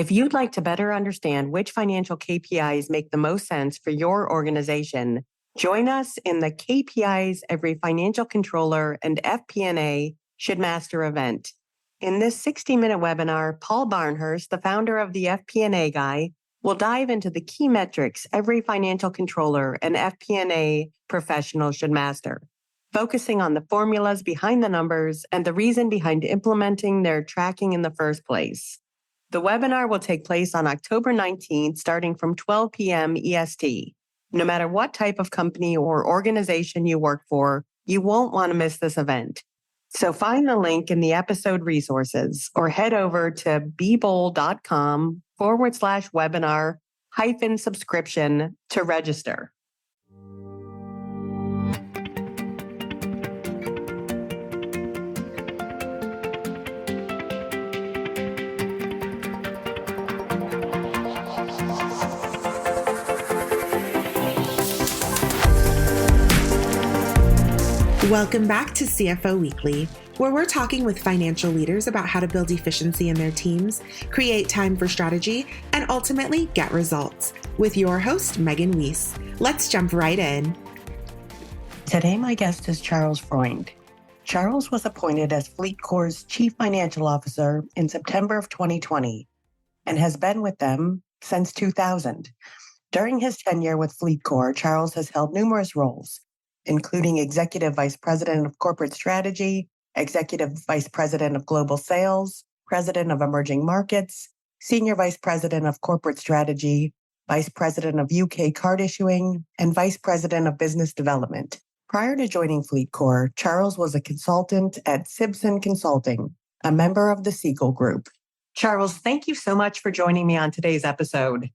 If you'd like to better understand which financial KPIs make the most sense for your organization, join us in the KPIs every financial controller and FP&A should master event. In this 60-minute webinar, Paul Barnhurst, the founder of the FP&A Guy, will dive into the key metrics every financial controller and FP&A professional should master, focusing on the formulas behind the numbers and the reason behind implementing their tracking in the first place. The webinar will take place on October 19th, starting from 12 p.m. EST. No matter what type of company or organization you work for, you won't want to miss this event. So find the link in the episode resources or head over to bebold.com/webinar-subscription to register. Welcome back to CFO Weekly, where we're talking with financial leaders about how to build efficiency in their teams, create time for strategy, and ultimately get results. With your host, Megan Weiss. Let's jump right in. Today, my guest is Charles Freund. Charles was appointed as FLEETCOR's Chief Financial Officer in September of 2020 and has been with them since 2000. During his tenure with FLEETCOR, Charles has held numerous roles, including Executive Vice President of Corporate Strategy, Executive Vice President of Global Sales, President of Emerging Markets, Senior Vice President of Corporate Strategy, Vice President of UK Card Issuing, and Vice President of Business Development. Prior to joining FLEETCOR, Charles was a consultant at Simpson Consulting, a member of the Siegel Group. Charles, thank you so much for joining me on today's episode.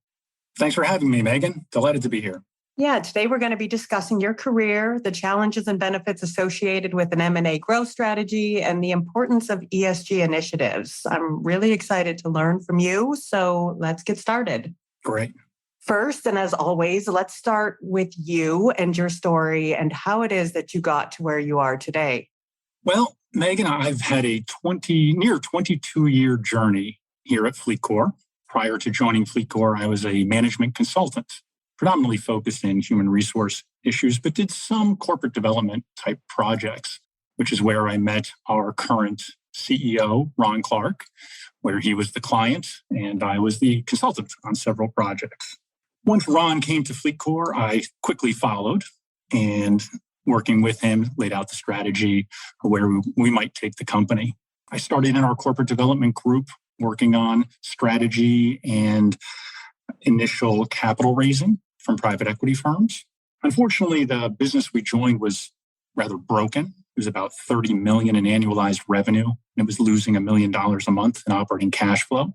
Thanks for having me, Megan. Delighted to be here. Yeah, today we're going to be discussing your career, the challenges and benefits associated with an M&A growth strategy, and the importance of ESG initiatives. I'm really excited to learn from you, so let's get started. Great. First, and as always, let's start with you and your story and how it is that you got to where you are today. Well, Megan, I've had a near 22-year journey here at FLEETCOR. Prior to joining FLEETCOR, I was a management consultant, predominantly focused in human resource issues, but did some corporate development type projects, which is where I met our current CEO, Ron Clark, where he was the client and I was the consultant on several projects. Once Ron came to FLEETCOR, I quickly followed and working with him, laid out the strategy for where we might take the company. I started in our corporate development group, working on strategy and initial capital raising from private equity firms. Unfortunately, the business we joined was rather broken. It was about $30 million in annualized revenue, and it was losing $1 million a month in operating cash flow.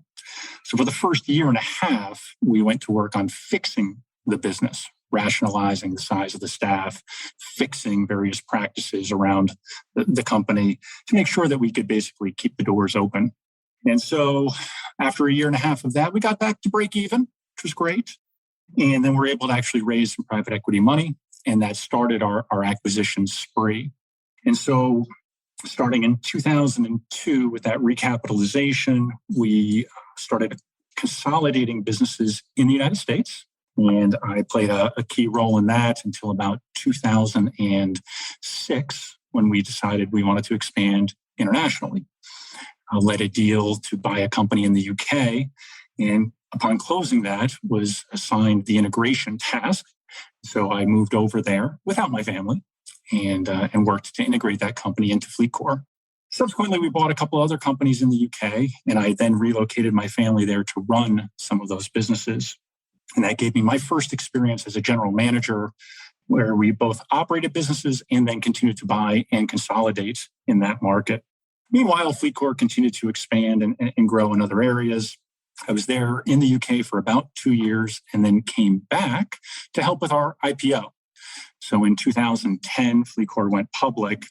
So for the first year and a half, we went to work on fixing the business, rationalizing the size of the staff, fixing various practices around the company to make sure that we could basically keep the doors open. And so after a year and a half of that, we got back to break even, which was great. And then we're able to actually raise some private equity money, and that started our acquisition spree. And so starting in 2002 with that recapitalization, we started consolidating businesses in the United States. And I played a key role in that until about 2006, when we decided we wanted to expand internationally. I led a deal to buy a company in the UK, and upon closing that, was assigned the integration task. So I moved over there without my family and worked to integrate that company into FLEETCOR. Subsequently, we bought a couple other companies in the UK, and I then relocated my family there to run some of those businesses. And that gave me my first experience as a general manager, where we both operated businesses and then continued to buy and consolidate in that market. Meanwhile, FLEETCOR continued to expand and grow in other areas. I was there in the UK for about 2 years and then came back to help with our IPO. So in 2010, FLEETCOR went public,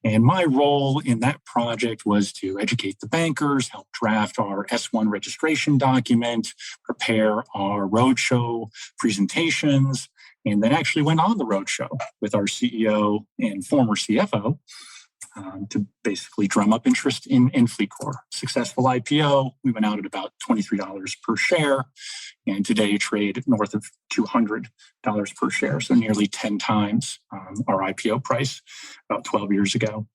and my role in that project was to educate the bankers, help draft our S-1 registration document, prepare our roadshow presentations, and then actually went on the roadshow with our CEO and former CFO to basically drum up interest in FLEETCOR. Successful IPO. We went out at about $23 per share, and today trade north of $200 per share, so nearly 10 times our IPO price about 12 years ago.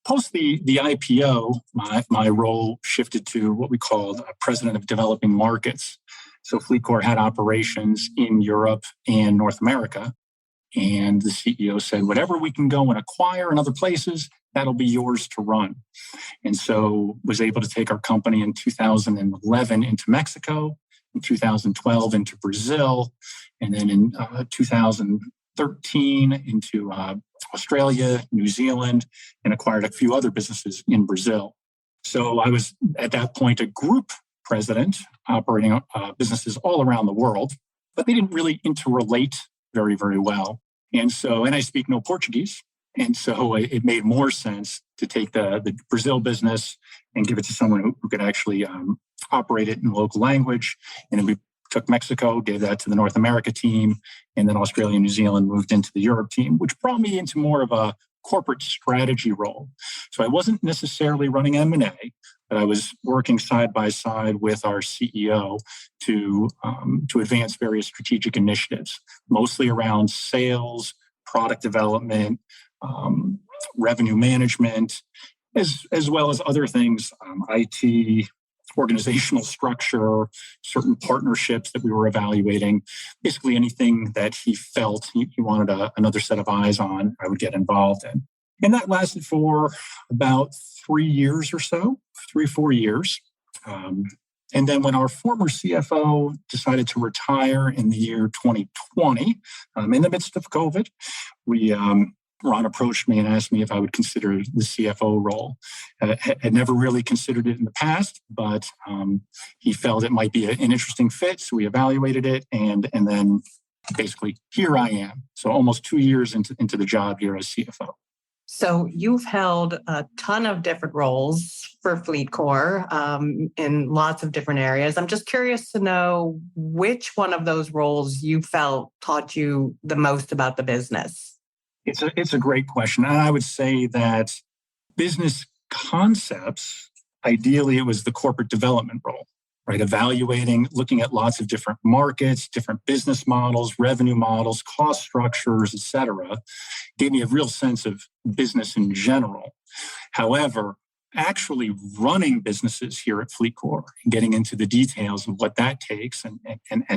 Post the IPO, my role shifted to what we called President of Developing Markets. So FLEETCOR had operations in Europe and North America. And the CEO said, whatever we can go and acquire in other places, that'll be yours to run. And so was able to take our company in 2011 into Mexico, in 2012 into Brazil, and then in 2013 into Australia, New Zealand, and acquired a few other businesses in Brazil. So I was at that point a group president operating businesses all around the world, but they didn't really interrelate very, very well. And I speak no Portuguese. And so it made more sense to take the Brazil business and give it to someone who could actually operate it in local language. And then we took Mexico, gave that to the North America team, and then Australia and New Zealand moved into the Europe team, which brought me into more of a corporate strategy role. So I wasn't necessarily running M&A, but I was working side by side with our CEO to advance various strategic initiatives, mostly around sales, product development, revenue management, as well as other things, IT, organizational structure, certain partnerships that we were evaluating. Basically anything that he felt he wanted another set of eyes on, I would get involved in. And that lasted for about 3 years or so, 4 years. And then when our former CFO decided to retire in the year 2020, in the midst of COVID, Ron approached me and asked me if I would consider the CFO role. Had never really considered it in the past, but he felt it might be an interesting fit. So we evaluated it, and then basically here I am. So almost 2 years into the job here as CFO. So you've held a ton of different roles for FLEETCOR in lots of different areas. I'm just curious to know which one of those roles you felt taught you the most about the business. It's a great question. And I would say that business concepts, ideally, it was the corporate development role, right? Evaluating, looking at lots of different markets, different business models, revenue models, cost structures, et cetera, gave me a real sense of business in general. However, actually running businesses here at FLEETCOR and getting into the details of what that takes and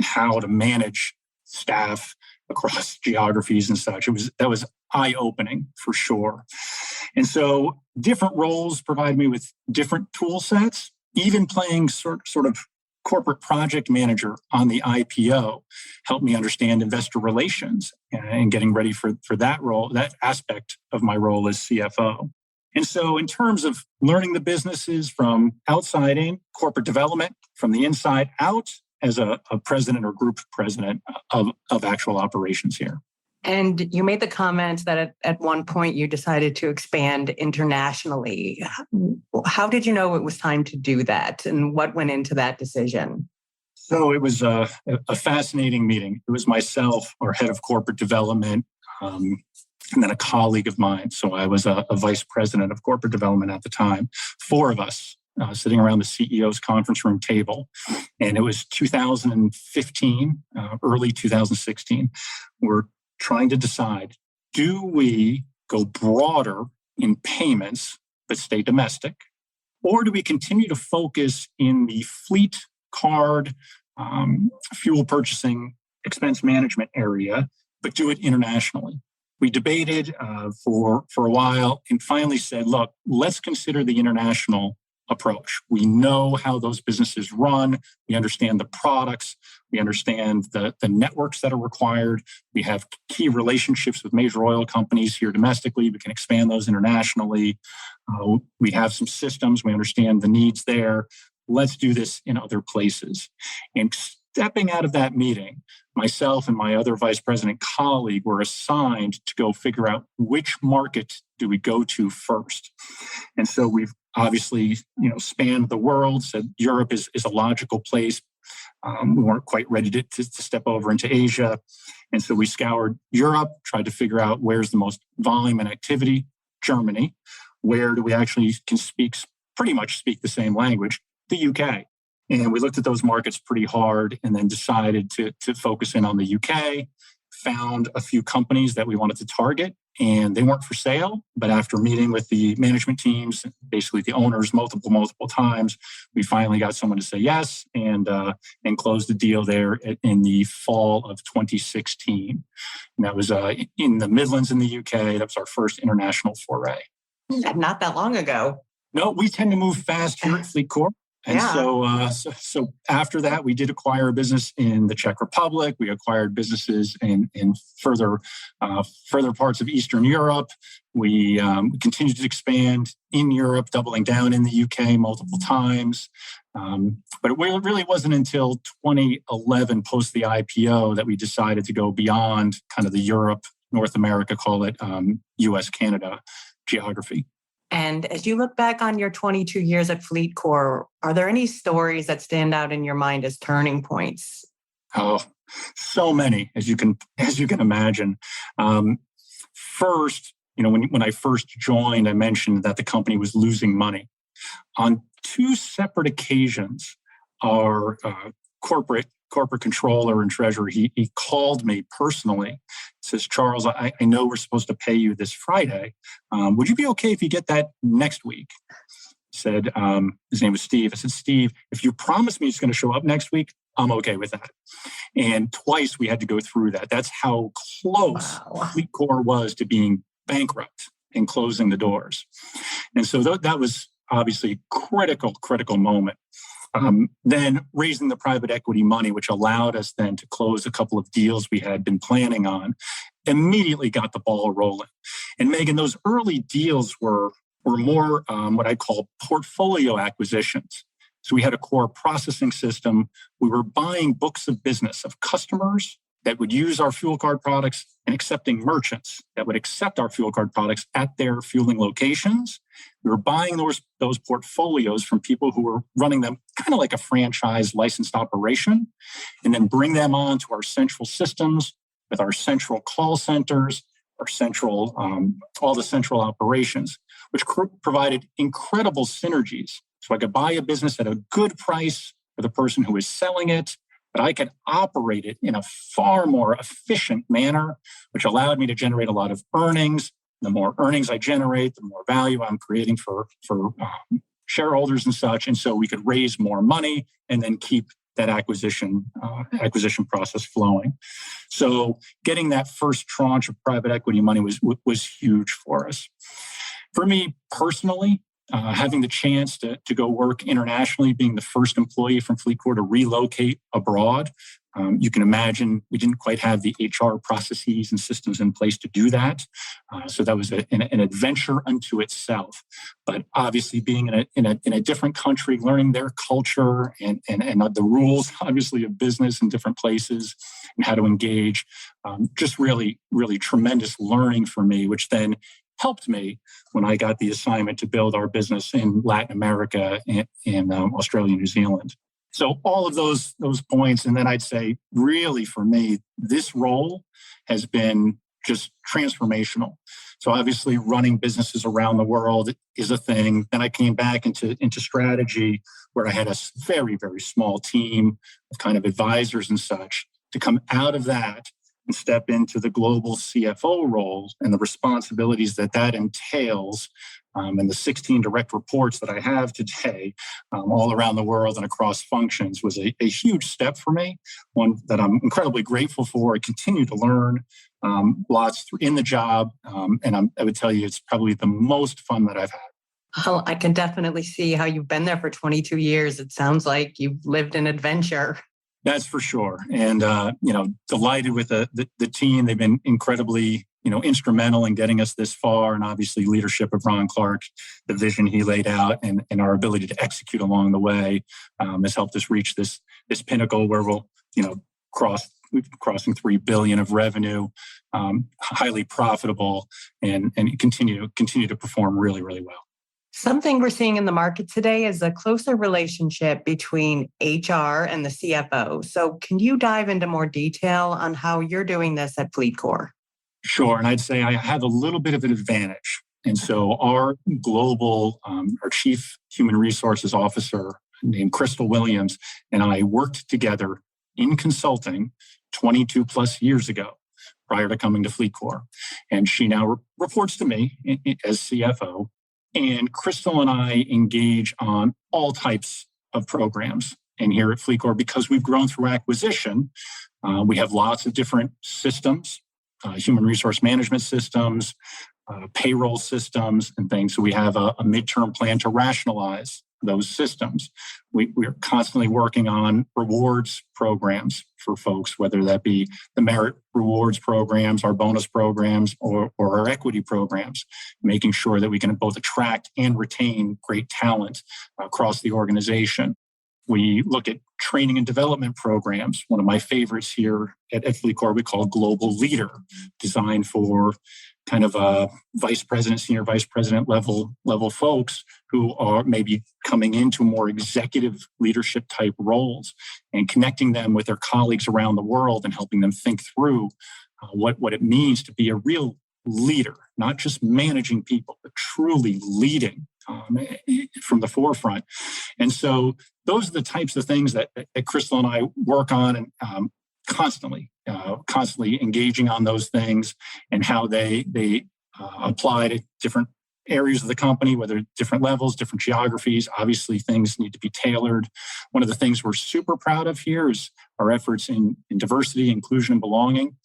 how to manage staff across geographies and such, that was eye-opening for sure. And so different roles provide me with different tool sets. Even playing sort of corporate project manager on the IPO helped me understand investor relations and getting ready for that role, that aspect of my role as CFO. And so in terms of learning the businesses from outside in, corporate development from the inside out, as a president or group president of actual operations here. And you made the comment that at one point you decided to expand internationally. How did you know it was time to do that? And what went into that decision? So it was a fascinating meeting. It was myself, our head of corporate development, and then a colleague of mine. So I was a vice president of corporate development at the time. 4 of us. Sitting around the CEO's conference room table. And it was 2015, early 2016. We're trying to decide, do we go broader in payments but stay domestic? Or do we continue to focus in the fleet card, fuel purchasing, expense management area, but do it internationally? We debated for a while and finally said, look, let's consider the international approach. We know how those businesses run. We understand the products. We understand the networks that are required. We have key relationships with major oil companies here domestically. We can expand those internationally. We have some systems. We understand the needs there. Let's do this in other places. And stepping out of that meeting, myself and my other vice president colleague were assigned to go figure out which market do we go to first. And so we've obviously, spanned the world, said Europe is a logical place. We weren't quite ready to step over into Asia. And so we scoured Europe, tried to figure out where's the most volume and activity. Germany. where do we actually can pretty much speak the same language? The UK. And we looked at those markets pretty hard and then decided to focus in on the UK, found a few companies that we wanted to target, and they weren't for sale. But after meeting with the management teams, basically the owners multiple times, we finally got someone to say yes and closed the deal there in the fall of 2016. And that was in the Midlands in the UK. That was our first international foray. Not that long ago. No, we tend to move fast here at FLEETCOR. And so after that, we did acquire a business in the Czech Republic. We acquired businesses in further parts of Eastern Europe. We continued to expand in Europe, doubling down in the UK multiple times. But it really wasn't until 2011, post the IPO, that we decided to go beyond kind of the Europe, North America, call it US, Canada geography. And as you look back on your 22 years at FLEETCOR, are there any stories that stand out in your mind as turning points? Oh, so many, as you can imagine. First, when I first joined, I mentioned that the company was losing money. On two separate occasions, our corporate controller and treasurer, he called me personally. Says, Charles, I know we're supposed to pay you this Friday. Would you be okay if you get that next week? Said, his name was Steve. I said, Steve, if you promise me it's going to show up next week, I'm okay with that. And twice we had to go through that. That's how close FLEETCOR was to being bankrupt and closing the doors. And so that was obviously a critical moment. Then raising the private equity money, which allowed us then to close a couple of deals we had been planning on, immediately got the ball rolling. And Megan, those early deals were more what I call portfolio acquisitions. So we had a core processing system. We were buying books of business of customers that would use our fuel card products and accepting merchants that would accept our fuel card products at their fueling locations. We were buying those portfolios from people who were running them kind of like a franchise licensed operation, and then bring them on to our central systems with our central call centers, our central, all the central operations, which provided incredible synergies. So I could buy a business at a good price for the person who is selling it, but I could operate it in a far more efficient manner, which allowed me to generate a lot of earnings. The more earnings I generate, the more value I'm creating for shareholders and such. And so we could raise more money and then keep that acquisition process flowing. So getting that first tranche of private equity money was huge for us. For me personally, having the chance to go work internationally, being the first employee from FLEETCOR to relocate abroad. You can imagine we didn't quite have the HR processes and systems in place to do that. So that was an adventure unto itself. But obviously being in a different country, learning their culture and the rules, obviously, of business in different places and how to engage, just really, really tremendous learning for me, which then helped me when I got the assignment to build our business in Latin America and Australia and New Zealand. So all of those points, and then I'd say really for me, this role has been just transformational. So obviously running businesses around the world is a thing. Then I came back into strategy where I had a very, very small team of kind of advisors and such. To come out of that and step into the global CFO role and the responsibilities that entails, and the 16 direct reports that I have today, all around the world and across functions, was a huge step for me, one that I'm incredibly grateful for. I continue to learn lots in the job, and I would tell you it's probably the most fun that I've had. Well, I can definitely see how you've been there for 22 years. It sounds like you've lived an adventure. That's for sure. And, delighted with the team. They've been incredibly, instrumental in getting us this far. And obviously leadership of Ron Clark, the vision he laid out and our ability to execute along the way has helped us reach this pinnacle where we'll, we're crossing $3 billion of revenue, highly profitable and continue to perform really, really well. Something we're seeing in the market today is a closer relationship between HR and the CFO. So can you dive into more detail on how you're doing this at FLEETCOR? Sure. And I'd say I have a little bit of an advantage And so our our Chief Human Resources Officer named Crystal Williams and I worked together in consulting 22 plus years ago prior to coming to FLEETCOR. And she now reports to me as CFO. And Crystal and I engage on all types of programs. And here at FLEETCOR, because we've grown through acquisition, we have lots of different systems, human resource management systems, payroll systems and things. So we have a midterm plan to rationalize those systems. We're constantly working on rewards programs for folks, whether that be the merit rewards programs, our bonus programs, or our equity programs, making sure that we can both attract and retain great talent across the organization. We look at training and development programs. One of my favorites here at FLEETCOR, we call Global Leader, designed for kind of vice president, senior vice president level folks who are maybe coming into more executive leadership type roles, and connecting them with their colleagues around the world and helping them think through what it means to be a real leader, not just managing people, but truly leading from the forefront. And so those are the types of things that Crystal and I work on, and constantly engaging on those things and how they apply to different areas of the company, whether different levels, different geographies. Obviously, things need to be tailored. One of the things we're super proud of here is our efforts in diversity, inclusion, and belonging.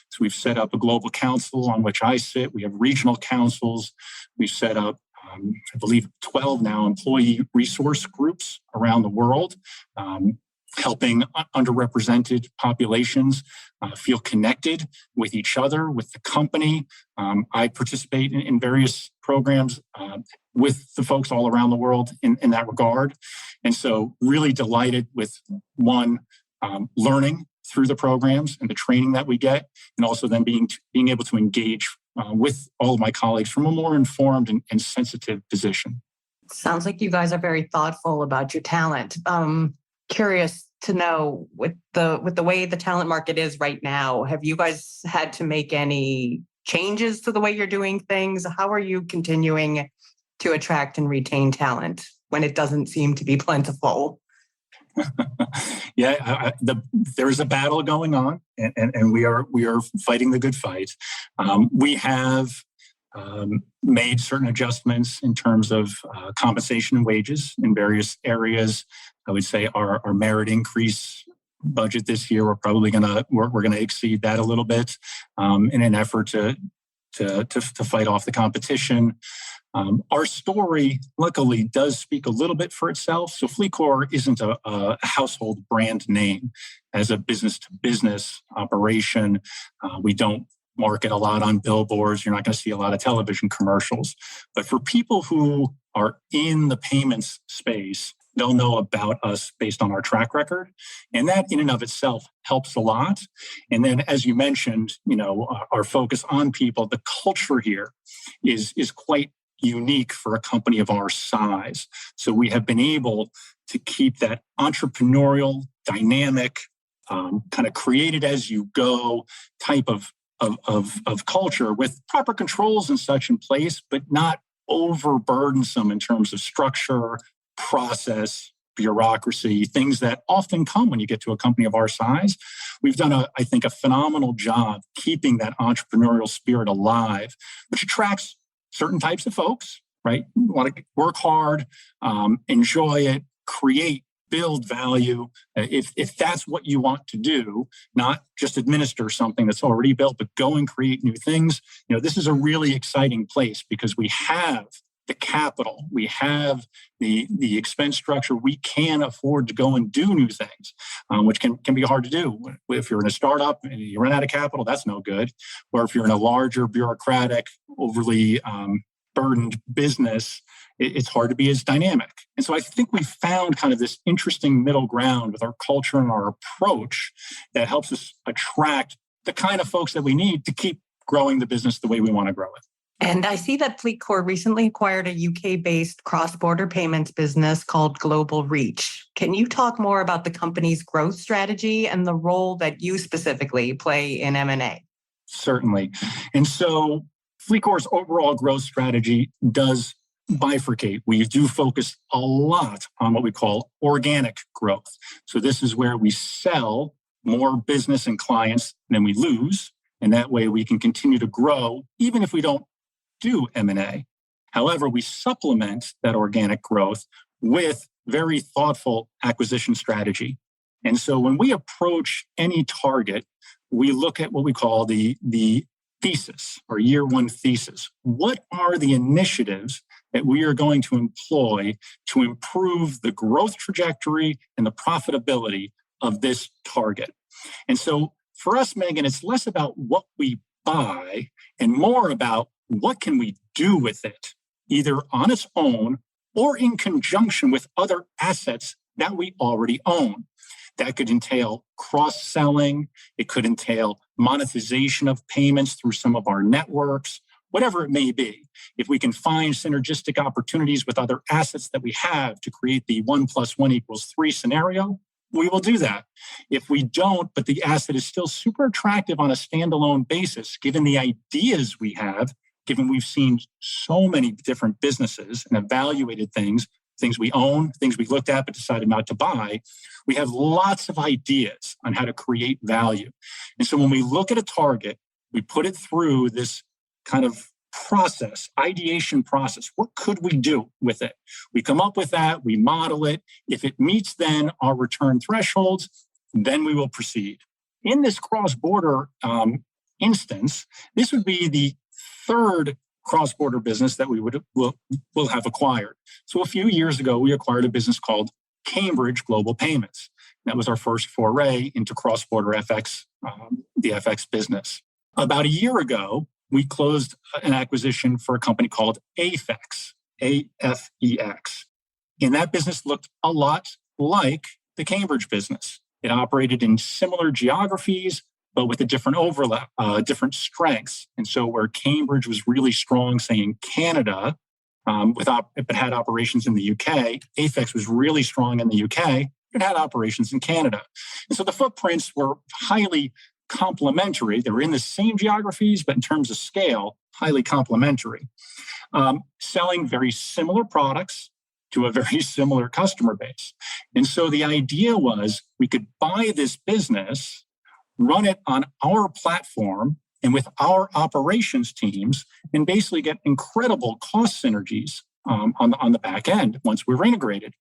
So we've set up a global council on which I sit. We have regional councils. We've set up, I believe, 12 now employee resource groups around the world, helping underrepresented populations feel connected with each other, with the company. I participate in various programs with the folks all around the world in that regard. And so really delighted with learning through the programs and the training that we get, and also then being able to engage with all of my colleagues from a more informed and sensitive position. Sounds like you guys are very thoughtful about your talent. Curious to know, with the way the talent market is right now, have you guys had to make any changes to the way you're doing things? How are you continuing to attract and retain talent when it doesn't seem to be plentiful? Yeah, there is a battle going on, and we are fighting the good fight. We have made certain adjustments in terms of compensation and wages in various areas. I would say our merit increase budget this year, we're probably gonna exceed that a little bit in an effort to fight off the competition. Our story, luckily, does speak a little bit for itself. So FLEETCOR isn't a household brand name as a business-to-business operation. We don't market a lot on billboards. You're not going to see a lot of television commercials. But for people who are in the payments space, they'll know about us based on our track record. And that in and of itself helps a lot. And then, as you mentioned, our focus on people, the culture here is quite unique for a company of our size. So we have been able to keep that entrepreneurial, dynamic, kind of created as you go type of culture with proper controls and such in place, but not overburdensome in terms of structure, process, bureaucracy, things that often come when you get to a company of our size. We've done, I think, a phenomenal job keeping that entrepreneurial spirit alive, which attracts certain types of folks, right? You want to work hard, enjoy it, create, build value. If that's what you want to do, not just administer something that's already built, but go and create new things. This is a really exciting place because we have the capital, we have the expense structure. We can afford to go and do new things, which can be hard to do. If you're in a startup and you run out of capital, that's no good. Or if you're in a larger, bureaucratic, overly burdened business, it's hard to be as dynamic. And so I think we found kind of this interesting middle ground with our culture and our approach that helps us attract the kind of folks that we need to keep growing the business the way we want to grow it. And I see that FLEETCOR recently acquired a UK-based cross-border payments business called Global Reach. Can you talk more about the company's growth strategy and the role that you specifically play in M&A? Certainly. And so FLEETCOR's overall growth strategy does bifurcate. We do focus a lot on what we call organic growth. So this is where we sell more business and clients than we lose. And that way we can continue to grow even if we don't do M&A. However, we supplement that organic growth with very thoughtful acquisition strategy. And so when we approach any target, we look at what we call the thesis or year one thesis. What are the initiatives that we are going to employ to improve the growth trajectory and the profitability of this target? And so for us, Megan, it's less about what we buy and more about what can we do with it, either on its own or in conjunction with other assets that we already own. That could entail cross-selling. It could entail monetization of payments through some of our networks, whatever it may be. If we can find synergistic opportunities with other assets that we have to create the 1 + 1 = 3 scenario, we will do that. If we don't, but the asset is still super attractive on a standalone basis, given the ideas we have, given we've seen so many different businesses and evaluated things we own, things we looked at but decided not to buy, we have lots of ideas on how to create value. And so when we look at a target, we put it through this kind of process, ideation process. What could we do with it? We come up with that, we model it. If it meets then our return thresholds, then we will proceed. In this cross-border instance, this would be the third cross-border business that will have acquired. So a few years ago, we acquired a business called Cambridge Global Payments. That was our first foray into cross-border FX, the FX business. About a year ago, we closed an acquisition for a company called AFEX, AFEX. And that business looked a lot like the Cambridge business. It operated in similar geographies, but with a different overlap, different strengths. And so where Cambridge was really strong, say in Canada, but had operations in the UK, AFEX was really strong in the UK, but had operations in Canada. And so the footprints were highly complementary. They were in the same geographies, but in terms of scale, highly complementary. Selling very similar products to a very similar customer base. And so the idea was we could buy this business, run it on our platform and with our operations teams, and basically get incredible cost synergies on the back end once we're integrated.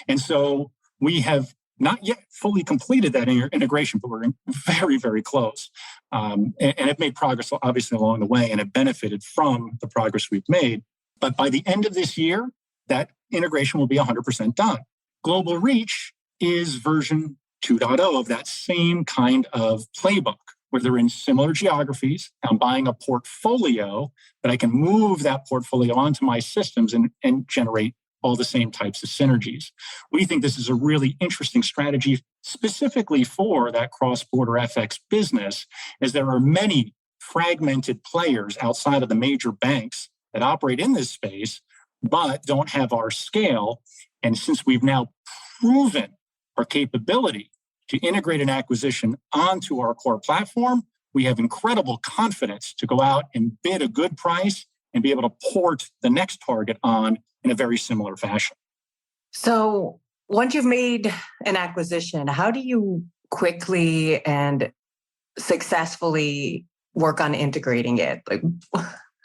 And so we have not yet fully completed that integration, but we're very, very close. And have made progress, obviously, along the way, and have benefited from the progress we've made. But by the end of this year, that integration will be 100% done. Global Reach is version 2.0 of that same kind of playbook, where they're in similar geographies. I'm buying a portfolio, but I can move that portfolio onto my systems and generate all the same types of synergies. We think this is a really interesting strategy specifically for that cross-border FX business, as there are many fragmented players outside of the major banks that operate in this space, but don't have our scale. And since we've now proven our capability to integrate an acquisition onto our core platform, we have incredible confidence to go out and bid a good price and be able to port the next target on in a very similar fashion. So once you've made an acquisition, how do you quickly and successfully work on integrating it? Like,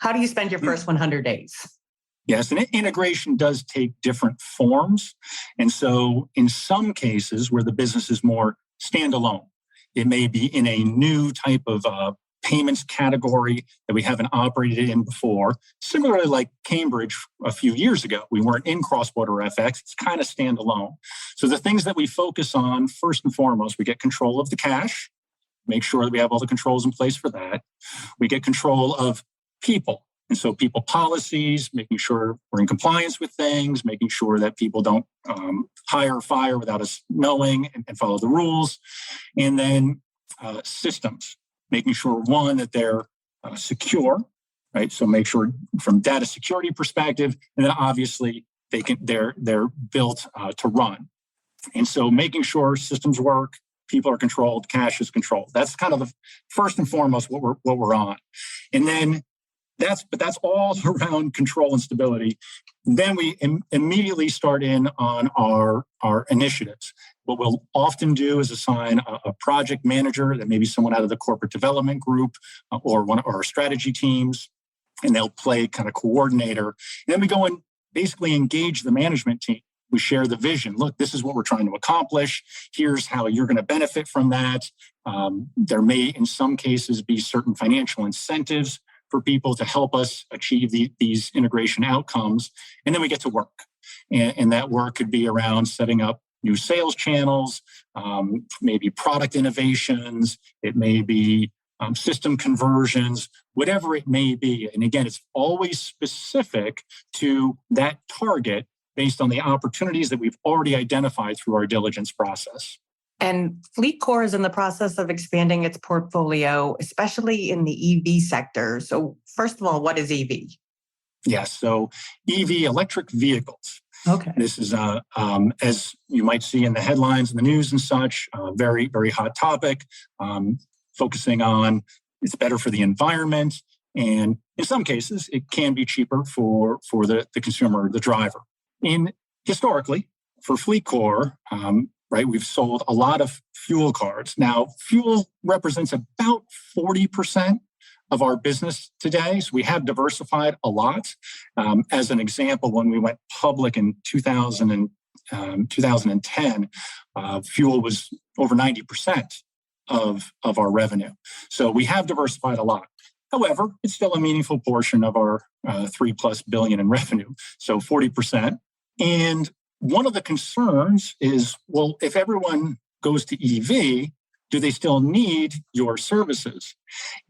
how do you spend your first 100 days? Yes, and integration does take different forms. And so in some cases where the business is more standalone, it may be in a new type of payments category that we haven't operated in before. Similarly, like Cambridge a few years ago, we weren't in cross-border FX. It's kind of standalone. So the things that we focus on, first and foremost, we get control of the cash, make sure that we have all the controls in place for that. We get control of people. And so people policies, making sure we're in compliance with things, making sure that people don't hire or fire without us knowing and follow the rules. And then systems, making sure, one, that they're secure, right? So make sure from data security perspective, and then obviously they're built to run. And so making sure systems work, people are controlled, cash is controlled. That's kind of the first and foremost what we're on. And then But that's all around control and stability. Then we immediately start in on our initiatives. What we'll often do is assign a project manager, that may be someone out of the corporate development group or one of our strategy teams, and they'll play kind of coordinator. And then we go and basically engage the management team. We share the vision. Look, this is what we're trying to accomplish. Here's how you're going to benefit from that. There may, in some cases, be certain financial incentives for people to help us achieve these integration outcomes. And then we get to work. And that work could be around setting up new sales channels, maybe product innovations. It may be system conversions, whatever it may be. And again, it's always specific to that target based on the opportunities that we've already identified through our diligence process. And FLEETCOR is in the process of expanding its portfolio, especially in the EV sector. So first of all, what is EV? Yes, so EV, electric vehicles. Okay. This is, as you might see in the headlines in the news and such, a very, very hot topic, focusing on it's better for the environment. And in some cases, it can be cheaper for the consumer, the driver. Historically, for FLEETCOR, right, we've sold a lot of fuel cards. Now, fuel represents about 40% of our business today. So we have diversified a lot. As an example, when we went public in 2010, fuel was over 90% of our revenue. So we have diversified a lot. However, it's still a meaningful portion of our $3+ billion in revenue. So 40%. And one of the concerns is, well, if everyone goes to EV, do they still need your services?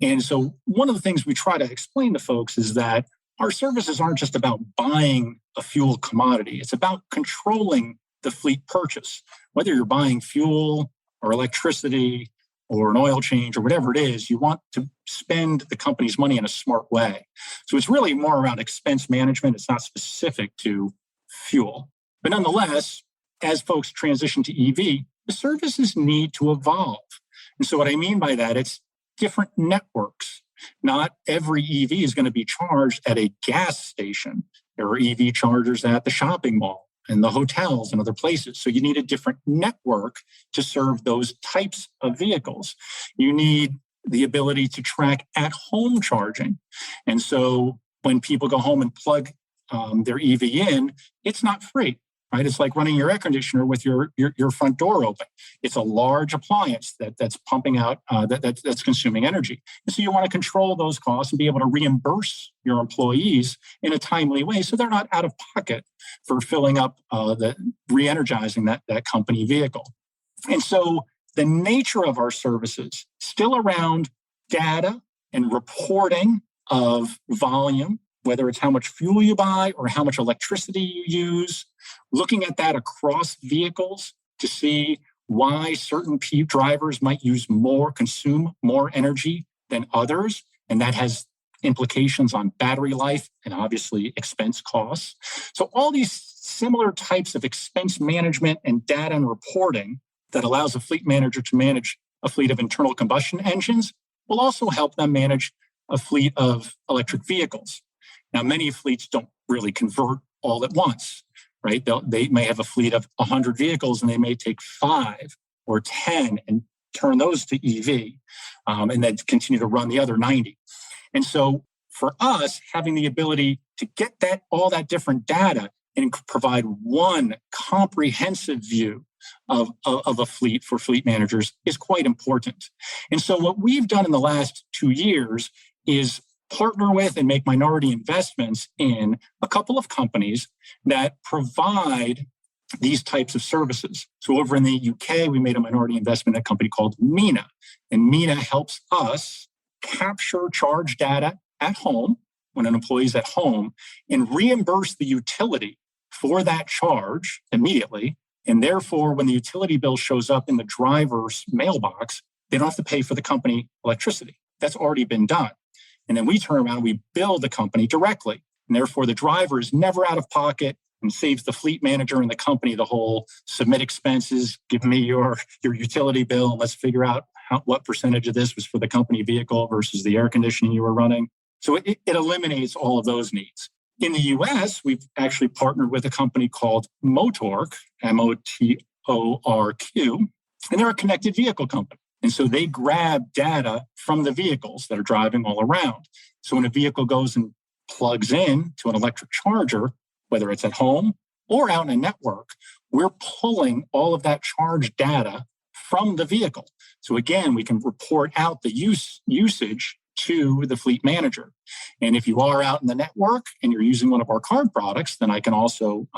And so one of the things we try to explain to folks is that our services aren't just about buying a fuel commodity. It's about controlling the fleet purchase. Whether you're buying fuel or electricity or an oil change or whatever it is, you want to spend the company's money in a smart way. So it's really more around expense management. It's not specific to fuel. But nonetheless, as folks transition to EV, the services need to evolve. And so what I mean by that, it's different networks. Not every EV is going to be charged at a gas station. There are EV chargers at the shopping mall and the hotels and other places. So you need a different network to serve those types of vehicles. You need the ability to track at-home charging. And so when people go home and plug their EV in, it's not free. Right? It's like running your air conditioner with your front door open. It's a large appliance that's pumping out, that's consuming energy. And so you want to control those costs and be able to reimburse your employees in a timely way so they're not out of pocket for filling up, re-energizing that company vehicle. And so the nature of our services still around data and reporting of volume, whether it's how much fuel you buy or how much electricity you use, looking at that across vehicles to see why certain drivers might consume more energy than others. And that has implications on battery life and obviously expense costs. So all these similar types of expense management and data and reporting that allows a fleet manager to manage a fleet of internal combustion engines will also help them manage a fleet of electric vehicles. Now, many fleets don't really convert all at once, right? They may have a fleet of 100 vehicles and they may take 5 or 10 and turn those to EV and then continue to run the other 90. And so for us, having the ability to get all that different data and provide one comprehensive view of a fleet for fleet managers is quite important. And so what we've done in the last 2 years is partner with and make minority investments in a couple of companies that provide these types of services. So over in the UK, we made a minority investment in a company called MENA. And MENA helps us capture charge data at home when an employee is at home and reimburse the utility for that charge immediately. And therefore, when the utility bill shows up in the driver's mailbox, they don't have to pay for the company electricity. That's already been done. And then we turn around and we bill the company directly. And therefore, the driver is never out of pocket and saves the fleet manager and the company the whole submit expenses, give me your utility bill, and let's figure out what percentage of this was for the company vehicle versus the air conditioning you were running. So it eliminates all of those needs. In the US, we've actually partnered with a company called Motorq, Motorq, and they're a connected vehicle company. And so they grab data from the vehicles that are driving all around. So when a vehicle goes and plugs in to an electric charger, whether it's at home or out in a network, we're pulling all of that charge data from the vehicle. So again, we can report out the usage to the fleet manager. And if you are out in the network and you're using one of our card products, then I can also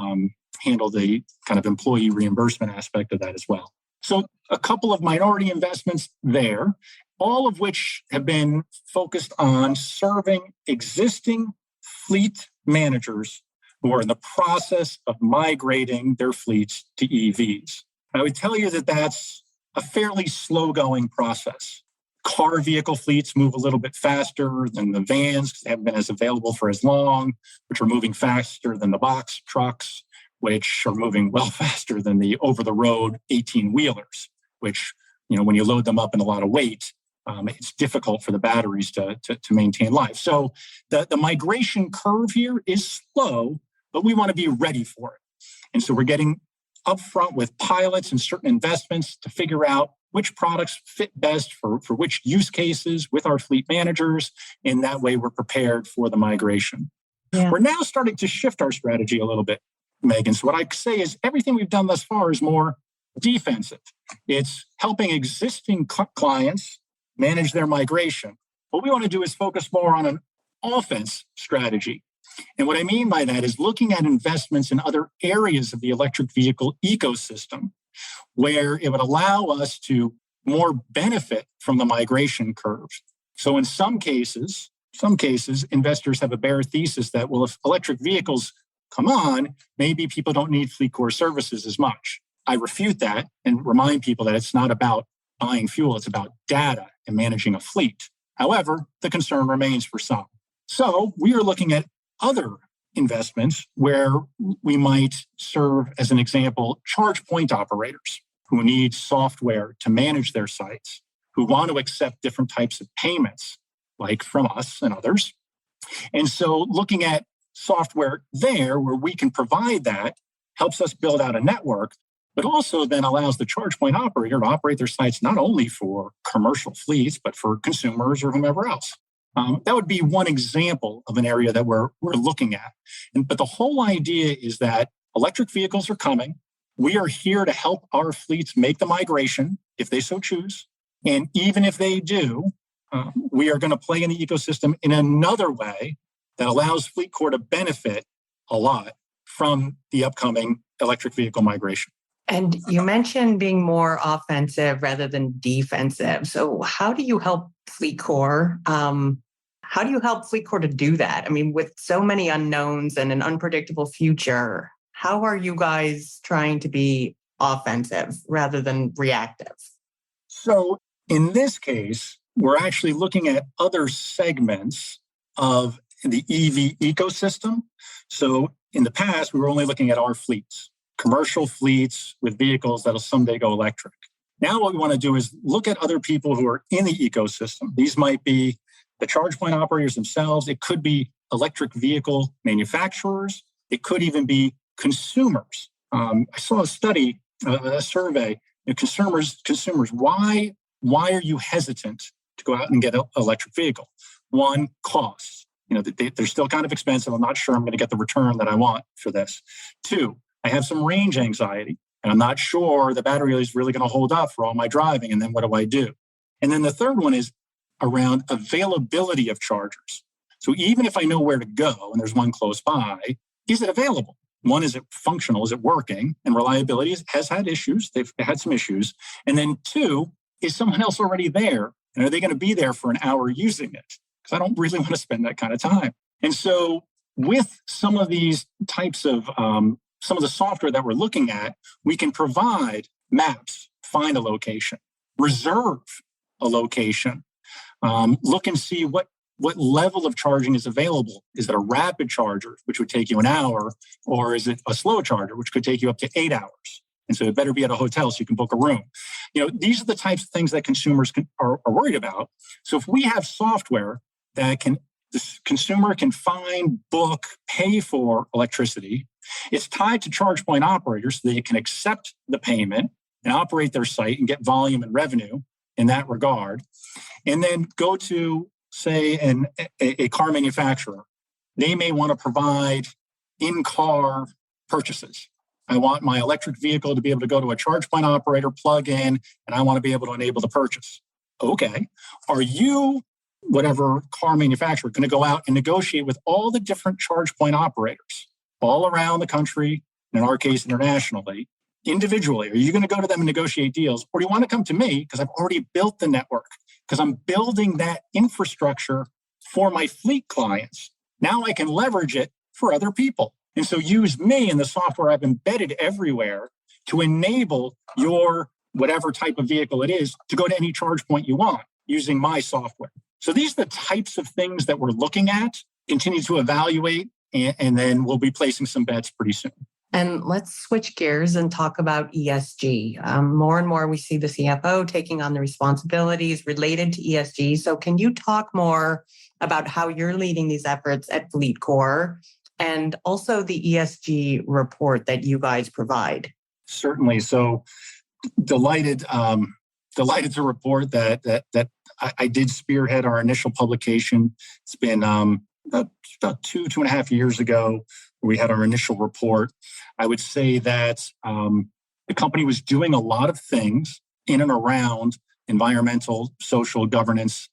handle the kind of employee reimbursement aspect of that as well. So a couple of minority investments there, all of which have been focused on serving existing fleet managers who are in the process of migrating their fleets to EVs. I would tell you that that's a fairly slow-going process. Car vehicle fleets move a little bit faster than the vans because they haven't been as available for as long, which are moving faster than the box trucks, which are moving well faster than the over-the-road 18-wheelers, which, when you load them up in a lot of weight, it's difficult for the batteries to maintain life. So the migration curve here is slow, but we want to be ready for it. And so we're getting upfront with pilots and certain investments to figure out which products fit best for which use cases with our fleet managers. And that way we're prepared for the migration. Yeah. We're now starting to shift our strategy a little bit, Megan. So what I say is everything we've done thus far is more defensive. It's helping existing clients manage their migration. What we want to do is focus more on an offense strategy. And what I mean by that is looking at investments in other areas of the electric vehicle ecosystem where it would allow us to more benefit from the migration curve. So in some cases, investors have a bare thesis that, well, if electric vehicles come on, maybe people don't need FLEETCOR services as much. I refute that and remind people that it's not about buying fuel, it's about data and managing a fleet. However, the concern remains for some. So we are looking at other investments where we might serve, as an example, charge point operators who need software to manage their sites, who want to accept different types of payments, like from us and others. And so looking at software there where we can provide that helps us build out a network, but also then allows the charge point operator to operate their sites not only for commercial fleets, but for consumers or whomever else. That would be one example of an area that we're looking at. But the whole idea is that electric vehicles are coming. We are here to help our fleets make the migration if they so choose. And even if they do, we are going to play in the ecosystem in another way that allows FLEETCOR to benefit a lot from the upcoming electric vehicle migration. And you mentioned being more offensive rather than defensive. So how do you help FLEETCOR? How do you help FLEETCOR to do that? I mean, with so many unknowns and an unpredictable future, how are you guys trying to be offensive rather than reactive? So in this case, we're actually looking at other segments of the EV ecosystem. So in the past, we were only looking at our fleets, commercial fleets with vehicles that'll someday go electric. Now what we want to do is look at other people who are in the ecosystem. These might be the charge point operators themselves. It could be electric vehicle manufacturers. It could even be consumers. I saw a study, a survey. Consumers, why are you hesitant to go out and get an electric vehicle? One, costs. They're still kind of expensive. I'm not sure I'm going to get the return that I want for this. Two, I have some range anxiety, and I'm not sure the battery is really going to hold up for all my driving. And then what do I do? And then the third one is around availability of chargers. So even if I know where to go and there's one close by, is it available? One, is it functional? Is it working? And reliability has had issues. They've had some issues. And then two, is someone else already there? And are they going to be there for an hour using it? Because I don't really want to spend that kind of time. And so with some of these types of, some of the software that we're looking at, we can provide maps, find a location, reserve a location, look and see what level of charging is available. Is it a rapid charger, which would take you an hour, or is it a slow charger, which could take you up to 8 hours? And so it better be at a hotel so you can book a room. These are the types of things that consumers are worried about. So if we have software that can the consumer can find, book, pay for electricity. It's tied to charge point operators so they can accept the payment and operate their site and get volume and revenue in that regard. And then go to, say, a car manufacturer. They may want to provide in-car purchases. I want my electric vehicle to be able to go to a charge point operator, plug in, and I want to be able to enable the purchase. Okay. Are you, whatever car manufacturer, going to go out and negotiate with all the different charge point operators all around the country, in our case, internationally, individually? Are you going to go to them and negotiate deals? Or do you want to come to me because I've already built the network, because I'm building that infrastructure for my fleet clients? Now I can leverage it for other people. And so use me and the software I've embedded everywhere to enable your whatever type of vehicle it is to go to any charge point you want using my software. So these are the types of things that we're looking at, continue to evaluate, and then we'll be placing some bets pretty soon. And let's switch gears and talk about ESG. More and more we see the CFO taking on the responsibilities related to ESG. So can you talk more about how you're leading these efforts at FLEETCOR and also the ESG report that you guys provide? Certainly. So delighted to report that I did spearhead our initial publication. It's been about 2.5 years ago where we had our initial report. I would say that the company was doing a lot of things in and around environmental, social governance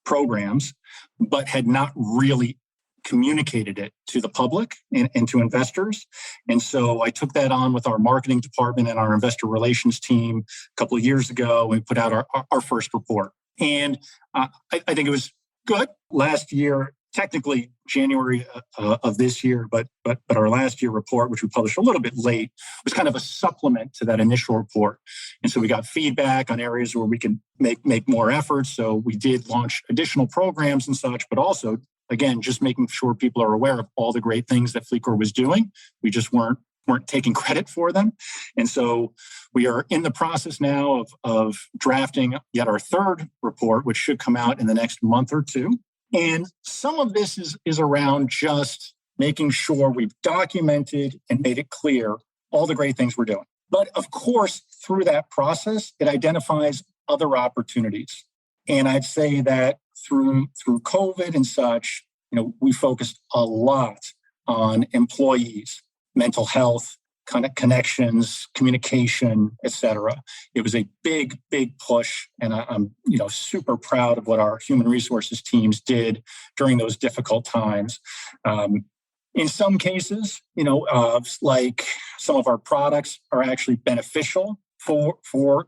programs, but had not really communicated it to the public and to investors. And so I took that on with our marketing department and our investor relations team a couple of years ago. We put out our first report. And I think it was good. Last year, technically January of this year, but our last year report, which we published a little bit late, was kind of a supplement to that initial report. And so we got feedback on areas where we can make more efforts. So we did launch additional programs and such, but also, again, just making sure people are aware of all the great things that FLEETCOR was doing. We just weren't taking credit for them. And so we are in the process now of drafting yet our third report, which should come out in the next month or two. And some of this is around just making sure we've documented and made it clear all the great things we're doing. But of course, through that process, it identifies other opportunities. And I'd say that through COVID and such, we focused a lot on employees, mental health, kind of connections, communication, et cetera. It was a big push, and I'm super proud of what our human resources teams did during those difficult times. In some cases, like some of our products are actually beneficial for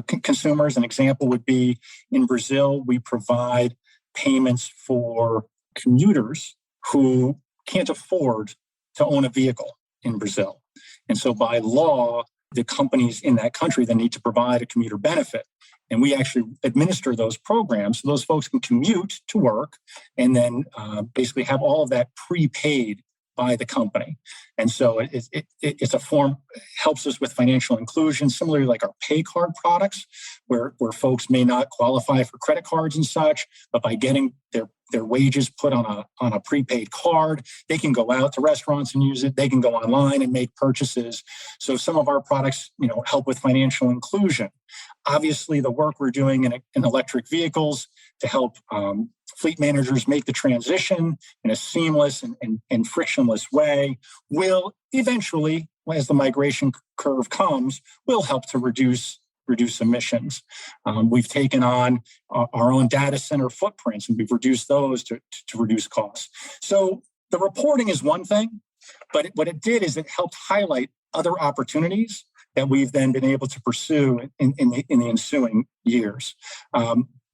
consumers. An example would be in Brazil, we provide payments for commuters who can't afford to own a vehicle in Brazil. And so by law, the companies in that country then need to provide a commuter benefit. And we actually administer those programs so those folks can commute to work and then basically have all of that prepaid by the company. And so it's a form, helps us with financial inclusion, similarly like our pay card products, where folks may not qualify for credit cards and such, but by getting their wages put on a prepaid card, they can go out to restaurants and use it. They can go online and make purchases. So some of our products, help with financial inclusion. Obviously, the work we're doing in electric vehicles to help fleet managers make the transition in a seamless and frictionless way will eventually, as the migration curve comes, will help to reduce emissions. We've taken on our own data center footprints and we've reduced those to reduce costs. So the reporting is one thing, but what it did is it helped highlight other opportunities that we've then been able to pursue in the ensuing years.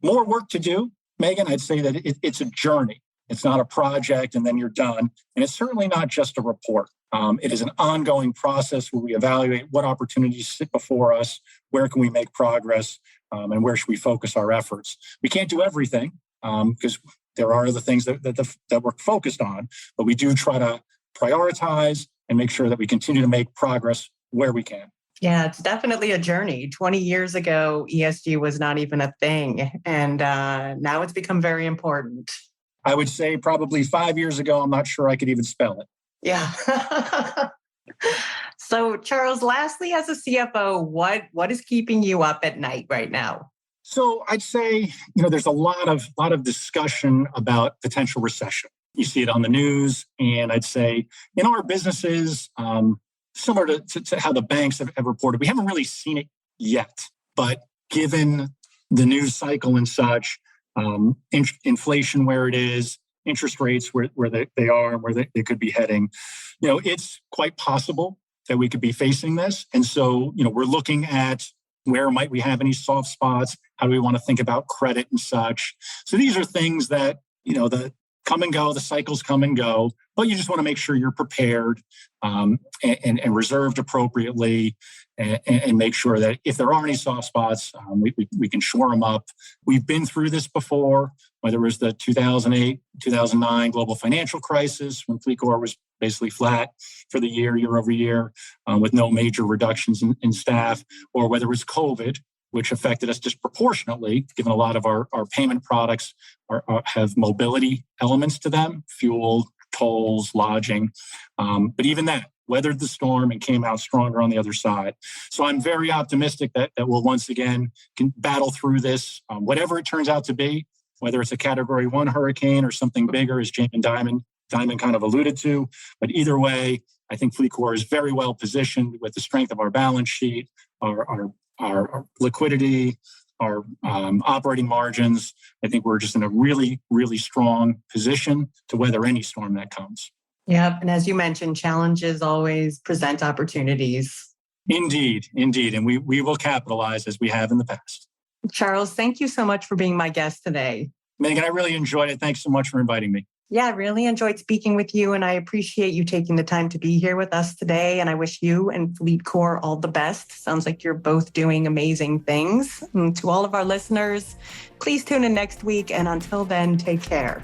More work to do, Megan. I'd say that it's a journey. It's not a project and then you're done. And it's certainly not just a report. It is an ongoing process where we evaluate what opportunities sit before us, where can we make progress, and where should we focus our efforts. We can't do everything because there are other things that we're focused on, but we do try to prioritize and make sure that we continue to make progress where we can. Yeah, it's definitely a journey. 20 years ago, ESG was not even a thing. And now it's become very important. I would say probably 5 years ago, I'm not sure I could even spell it. Yeah. So, Charles, lastly, as a CFO, what is keeping you up at night right now? So I'd say, there's a lot of discussion about potential recession. You see it on the news, and I'd say in our businesses, similar to how the banks have reported, we haven't really seen it yet. But given the news cycle and such, inflation where it is, interest rates where they are, where they could be heading, it's quite possible that we could be facing this. And so, we're looking at where might we have any soft spots? How do we want to think about credit and such? So these are things that, the come and go, the cycles come and go, but you just want to make sure you're prepared and reserved appropriately and make sure that if there are any soft spots, we can shore them up. We've been through this before, whether it was the 2008, 2009 global financial crisis when FLEETCOR was basically flat for the year over year with no major reductions in staff, or whether it was COVID, which affected us disproportionately, given a lot of our payment products have mobility elements to them, fuel, tolls, lodging. But even that weathered the storm and came out stronger on the other side. So I'm very optimistic that we'll once again can battle through this, whatever it turns out to be, whether it's a Category 1 hurricane or something bigger, as James and Diamond kind of alluded to. But either way, I think FLEETCOR is very well positioned with the strength of our balance sheet, our liquidity, our operating margins. I think we're just in a really, really strong position to weather any storm that comes. Yep. And as you mentioned, challenges always present opportunities. Indeed. And we will capitalize as we have in the past. Charles, thank you so much for being my guest today. Megan, I really enjoyed it. Thanks so much for inviting me. Yeah, I really enjoyed speaking with you, and I appreciate you taking the time to be here with us today. And I wish you and FLEETCOR all the best. Sounds like you're both doing amazing things. And to all of our listeners, please tune in next week. And until then, take care.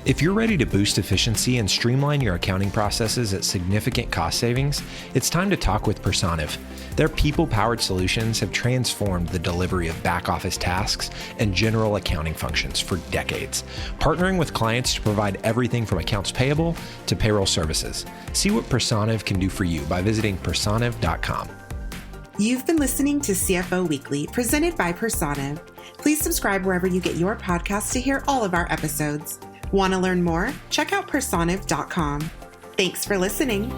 If you're ready to boost efficiency and streamline your accounting processes at significant cost savings, it's time to talk with Personiv. Their people-powered solutions have transformed the delivery of back-office tasks and general accounting functions for decades, partnering with clients to provide everything from accounts payable to payroll services. See what Personiv can do for you by visiting personiv.com. You've been listening to CFO Weekly, presented by Personiv. Please subscribe wherever you get your podcasts to hear all of our episodes. Want to learn more? Check out personiv.com. Thanks for listening.